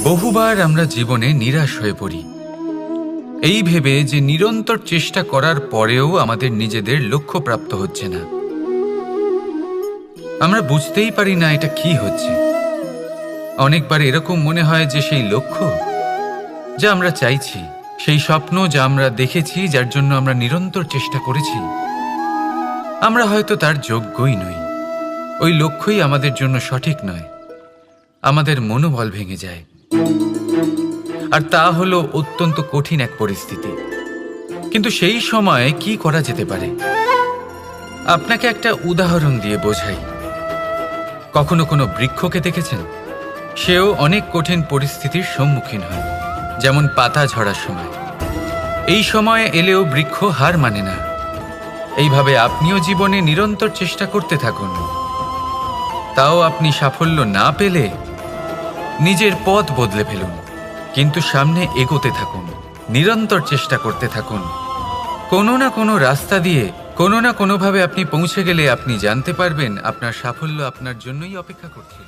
বহুবার আমরা জীবনে নিরাশ হয়ে পড়ি, এই ভেবে যে নিরন্তর চেষ্টা করার পরেও আমাদের নিজেদের লক্ষ্য প্রাপ্ত হচ্ছে না। আমরা বুঝতেই পারি না এটা কি হচ্ছে। অনেকবার এরকম মনে হয় যে সেই লক্ষ্য যা আমরা চাইছি, সেই স্বপ্ন যা আমরা দেখেছি, যার জন্য আমরা নিরন্তর চেষ্টা করেছি, আমরা হয়তো তার যোগ্যই নই। ওই লক্ষ্যই আমাদের জন্য সঠিক নয়। আমাদের মনোবল ভেঙে যায়, আর তা হলো অত্যন্ত কঠিন এক পরিস্থিতি। কিন্তু সেই সময় কি করা যেতে পারে, আপনাকে একটা উদাহরণ দিয়ে বোঝাই। কখনো কোনো বৃক্ষকে দেখেছেন? সেও অনেক কঠিন পরিস্থিতির সম্মুখীন হয়, যেমন পাতা ঝরার সময়। এই সময় এলেও বৃক্ষ হার মানে না। এইভাবে আপনিও জীবনে নিরন্তর চেষ্টা করতে থাকুন। তাও আপনি সাফল্য না পেলে নিজের পথ বদলে ফেলুন, কিন্তু সামনে এগোতে থাকুন, নিরন্তর চেষ্টা করতে থাকুন। কোনো না কোনো রাস্তা দিয়ে, কোনো না কোনোভাবে আপনি পৌঁছে গেলে আপনি জানতে পারবেন আপনার সাফল্য আপনার জন্যই অপেক্ষা করছে।